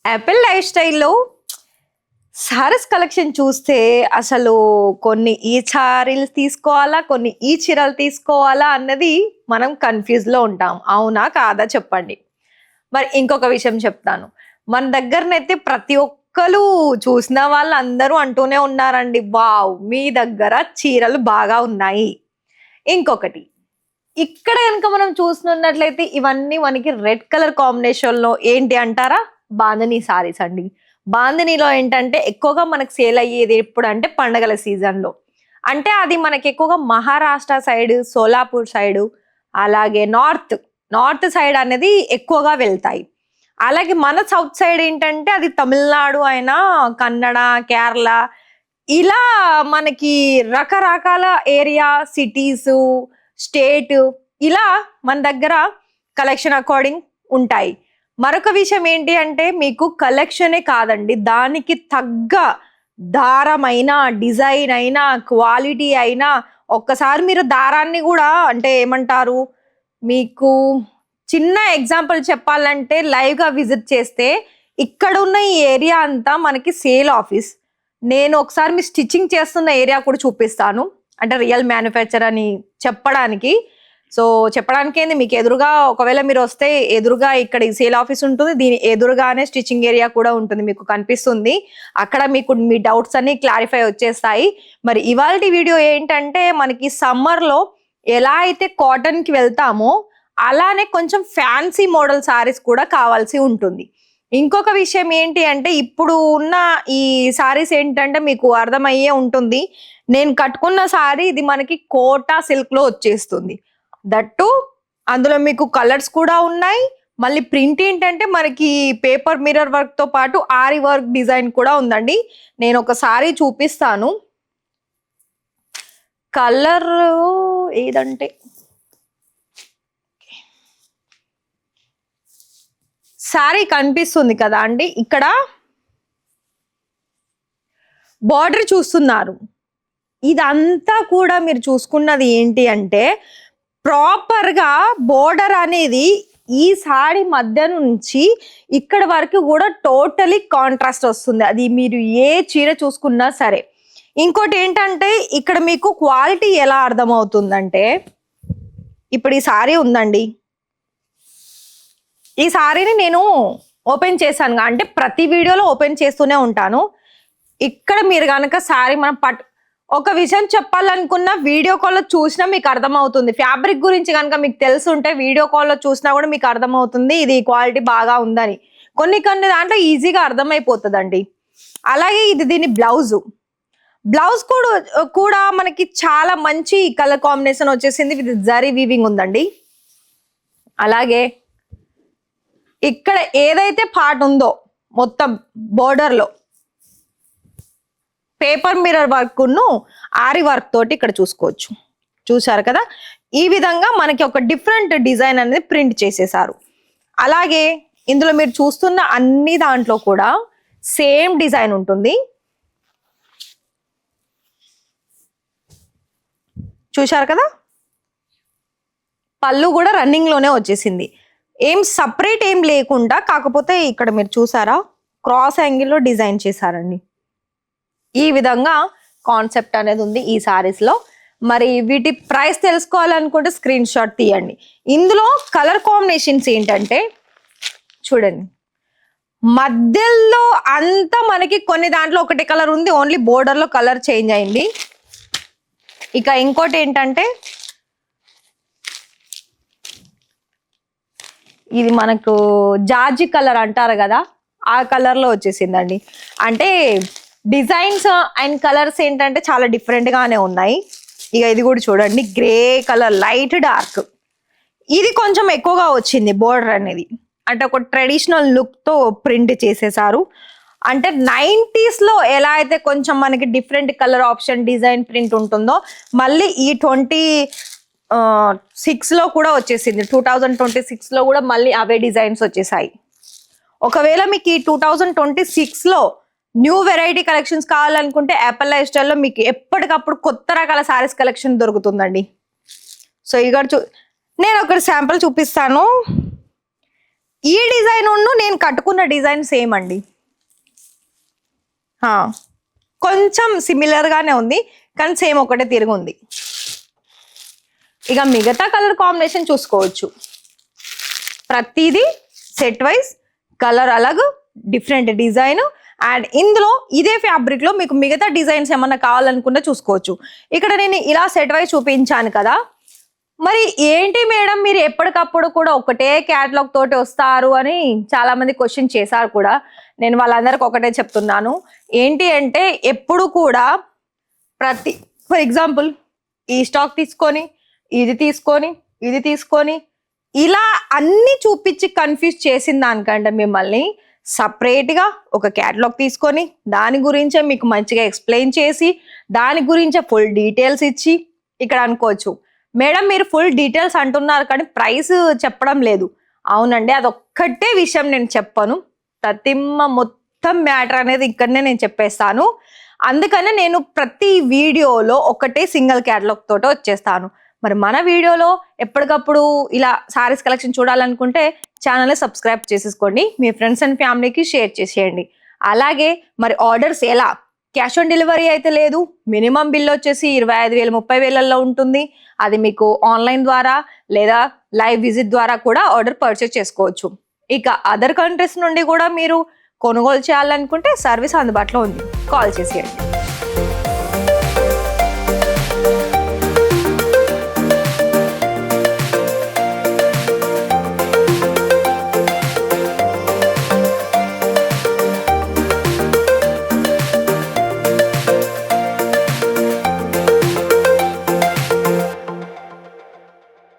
Apple life స్టైల్లో saris collection చూస్తే అసలు కొన్ని ఈ సారీలు తీసుకోవాలా, కొన్ని ఈ చీరలు తీసుకోవాలా అన్నది మనం కన్ఫ్యూజ్లో ఉంటాం. అవునా కాదా చెప్పండి. మరి ఇంకొక విషయం చెప్తాను. మన దగ్గరనైతే ప్రతి ఒక్కరు చూసిన వాళ్ళు అందరూ అంటూనే ఉన్నారండి, వావ్ మీ దగ్గర చీరలు బాగా ఉన్నాయి. ఇంకొకటి ఇక్కడ కనుక మనం చూస్తున్నట్లయితే ఇవన్నీ మనకి రెడ్ కలర్ కాంబినేషన్లో ఏంటి అంటారా, బాందిని సారీస్ అండి. బాందినిలో ఏంటంటే ఎక్కువగా మనకు సేల్ అయ్యేది ఎప్పుడు అంటే పండగల సీజన్లో. అంటే అది మనకి ఎక్కువగా మహారాష్ట్ర సైడ్, సోలాపూర్ సైడు, అలాగే నార్త్ సైడ్ అనేది ఎక్కువగా వెళ్తాయి. అలాగే మన సౌత్ సైడ్ ఏంటంటే అది తమిళనాడు అయినా, కన్నడ, కేరళ, ఇలా మనకి రకరకాల ఏరియా, సిటీసు, స్టేట్, ఇలా మన దగ్గర కలెక్షన్ అకార్డింగ్ ఉంటాయి. మరొక విషయం ఏంటి అంటే మీకు కలెక్షనే కాదండి, దానికి తగ్గ దారమైనా, డిజైన్ అయినా, క్వాలిటీ అయినా, ఒక్కసారి మీరు దారాన్ని కూడా అంటే ఏమంటారు, మీకు చిన్న ఎగ్జాంపుల్ చెప్పాలంటే లైవ్గా విజిట్ చేస్తే ఇక్కడ ఉన్న ఈ ఏరియా అంతా మనకి సేల్ ఆఫీస్. నేను ఒకసారి మీ స్టిచ్చింగ్ చేస్తున్న ఏరియా కూడా చూపిస్తాను, అంటే రియల్ మ్యానుఫ్యాక్చర్ అని చెప్పడానికి. సో చెప్పడానికి ఏంది, మీకు ఎదురుగా ఒకవేళ మీరు వస్తే ఎదురుగా ఇక్కడ ఈ సేల్ ఆఫీస్ ఉంటుంది, దీని ఎదురుగానే స్టిచ్చింగ్ ఏరియా కూడా ఉంటుంది, మీకు కనిపిస్తుంది. అక్కడ మీకు మీ డౌట్స్ అన్ని క్లారిఫై వచ్చేస్తాయి. మరి ఇవాళ వీడియో ఏంటంటే మనకి సమ్మర్లో ఎలా అయితే కాటన్కి వెళ్తామో అలానే కొంచెం ఫ్యాన్సీ మోడల్ సారీస్ కూడా కావాల్సి ఉంటుంది. ఇంకొక విషయం ఏంటి అంటే ఇప్పుడు ఉన్న ఈ సారీస్ ఏంటంటే మీకు అర్థమయ్యే ఉంటుంది, నేను కట్టుకున్న సారీ ఇది మనకి కోటా సిల్క్లో వచ్చేస్తుంది. దట్టు అందులో మీకు కలర్స్ కూడా ఉన్నాయి. మళ్ళీ ప్రింట్ ఏంటంటే మనకి పేపర్ మిర్రర్ వర్క్తో పాటు ఆరి వర్క్ డిజైన్ కూడా ఉందండి. నేను ఒక సారీ చూపిస్తాను. కలర్ ఏదంటే సారీ కనిపిస్తుంది కదా అండి, ఇక్కడ బార్డర్ చూస్తున్నారు. ఇదంతా కూడా మీరు చూసుకున్నది ఏంటి అంటే ప్రాపర్గా బోర్డర్ అనేది ఈ సారీ మధ్య నుంచి ఇక్కడ వరకు కూడా టోటలీ కాంట్రాస్ట్ వస్తుంది, అది మీరు ఏ చీర చూసుకున్నా సరే. ఇంకోటి ఏంటంటే ఇక్కడ మీకు క్వాలిటీ ఎలా అర్థమవుతుందంటే, ఇప్పుడు ఈ సారీ ఉందండి, ఈ సారీని నేను ఓపెన్ చేశాను, అంటే ప్రతి వీడియోలో ఓపెన్ చేస్తూనే ఉంటాను. ఇక్కడ మీరు కనుక సారీ మనం ఒక విషయం చెప్పాలనుకున్న వీడియో కాల్లో చూసినా మీకు అర్థమవుతుంది. ఫ్యాబ్రిక్ గురించి కనుక మీకు తెలుసుంటే వీడియో కాల్లో చూసినా కూడా మీకు అర్థమవుతుంది ఇది క్వాలిటీ బాగా ఉందని. కొన్ని దాంట్లో ఈజీగా అర్థమైపోతుందండి. అలాగే ఇది దీని బ్లౌజ్ కూడా మనకి చాలా మంచి కలర్ కాంబినేషన్ వచ్చేసింది, విత్ జరీ వీవింగ్ ఉందండి. అలాగే ఇక్కడ ఏదైతే పార్ట్ ఉందో మొత్తం బోర్డర్లో పేపర్ మిర్రర్ వర్క్ను ఆరి వర్క్ తోటి ఇక్కడ చూసారు కదా, ఈ విధంగా మనకి ఒక డిఫరెంట్ డిజైన్ అనేది ప్రింట్ చేసేసారు. అలాగే ఇందులో మీరు చూస్తున్న అన్ని దాంట్లో కూడా సేమ్ డిజైన్ ఉంటుంది. చూశారు కదా, పళ్ళు కూడా రన్నింగ్ లోనే వచ్చేసింది, ఏం సపరేట్ ఏం లేకుండా. కాకపోతే ఇక్కడ మీరు చూసారా క్రాస్ యాంగిల్లో డిజైన్ చేశారండి. ఈ విధంగా కాన్సెప్ట్ అనేది ఉంది ఈ సారీస్లో. మరి వీటి ప్రైస్ తెలుసుకోవాలనుకుంటే స్క్రీన్ షాట్ తీయండి. ఇందులో కలర్ కాంబినేషన్స్ ఏంటంటే చూడండి, మధ్యలో అంతా మనకి కొన్ని దాంట్లో ఒకటి కలర్ ఉంది, ఓన్లీ బోర్డర్లో కలర్ చేంజ్ అయింది. ఇక ఇంకోటి ఏంటంటే ఇది మనకు జార్జి కలర్ అంటారు కదా, ఆ కలర్లో వచ్చేసిందండి. అంటే డిజైన్స్ అండ్ కలర్స్ ఏంటంటే చాలా డిఫరెంట్గానే ఉన్నాయి. ఇక ఇది కూడా చూడండి, గ్రే కలర్ లైట్ డార్క్, ఇది కొంచెం ఎక్కువగా వచ్చింది బోర్డర్ అనేది. అంటే ఒక ట్రెడిషనల్ లుక్తో ప్రింట్ చేసేసారు. అంటే 90sలో ఎలా అయితే కొంచెం మనకి different colour option design print ఉంటుందో మళ్ళీ ఈ 2026లో కూడా వచ్చేసింది. 2026లో కూడా మళ్ళీ అవే డిజైన్స్ వచ్చేసాయి. ఒకవేళ మీకు ఈ 2026లో న్యూ వెరైటీ కలెక్షన్స్ కావాలనుకుంటే యాపిల్ లైఫ్ స్టైల్లో మీకు ఎప్పటికప్పుడు కొత్త రకాల సారీస్ కలెక్షన్ దొరుకుతుందండి. సో ఇక్కడ నేను ఒక శాంపుల్ చూపిస్తాను. ఈ డిజైన్ నేను కట్టుకున్న డిజైన్ సేమ్ అండి. కొంచెం సిమిలర్ గానే ఉంది కానీ సేమ్ ఒకటే తిరిగి ఉంది. ఇక మిగతా కలర్ కాంబినేషన్ చూసుకోవచ్చు. ప్రతిదీ సెట్ వైజ్ కలర్ అలాగ డిఫరెంట్ డిజైన్. అండ్ ఇందులో ఇదే ఫ్యాబ్రిక్ లో మీకు మిగతా డిజైన్స్ ఏమన్నా కావాలనుకుంటే చూసుకోవచ్చు. ఇక్కడ నేను ఇలా సెట్ వైజ్ చూపించాను కదా, మరి ఏంటి మేడం మీరు ఎప్పటికప్పుడు కూడా ఒకటే క్యాటలాగ్ తోటి వస్తారు అని చాలా మంది క్వశ్చన్ చేశారు కూడా. నేను వాళ్ళందరికి ఒకటే చెప్తున్నాను, ఏంటి అంటే ఎప్పుడు కూడా ఫర్ ఎగ్జాంపుల్ ఈ స్టాక్ తీసుకొని ఇది తీసుకొని ఇలా అన్ని చూపించి కన్ఫ్యూజ్ చేసిన దానికంటే మిమ్మల్ని సపరేట్గా ఒక క్యాటలాగ్ తీసుకొని దాని గురించే మీకు మంచిగా ఎక్స్ప్లెయిన్ చేసి దాని గురించే ఫుల్ డీటెయిల్స్ ఇచ్చి ఇక్కడ అనుకోవచ్చు, మేడం మీరు ఫుల్ డీటెయిల్స్ అంటున్నారు కానీ ప్రైస్ చెప్పడం లేదు. అవునండి, అదొక్కటే విషయం నేను చెప్పను. తతిమ్మ మొత్తం మ్యాటర్ అనేది ఇక్కడనే నేను చెప్పేస్తాను. అందుకనే నేను ప్రతి వీడియోలో ఒకటే సింగిల్ క్యాటలాగ్ తోటి వచ్చేస్తాను. మరి మన వీడియోలో ఎప్పటికప్పుడు ఇలా సారీస్ కలెక్షన్ చూడాలనుకుంటే ఛానల్ని సబ్స్క్రైబ్ చేసేసుకోండి, మీ ఫ్రెండ్స్ అండ్ ఫ్యామిలీకి షేర్ చేసేయండి. అలాగే మరి ఆర్డర్స్ ఎలా, క్యాష్ ఆన్ డెలివరీ అయితే లేదు. మినిమం బిల్ వచ్చేసి 25,000 30,000 ఉంటుంది. అది మీకు ఆన్లైన్ ద్వారా లేదా లైవ్ విజిట్ ద్వారా కూడా ఆర్డర్ పర్చేస్ చేసుకోవచ్చు. ఇక అదర్ కంట్రీస్ నుండి కూడా మీరు కొనుగోలు చేయాలనుకుంటే సర్వీస్ అందుబాటులో ఉంది, కాల్ చేసేయండి.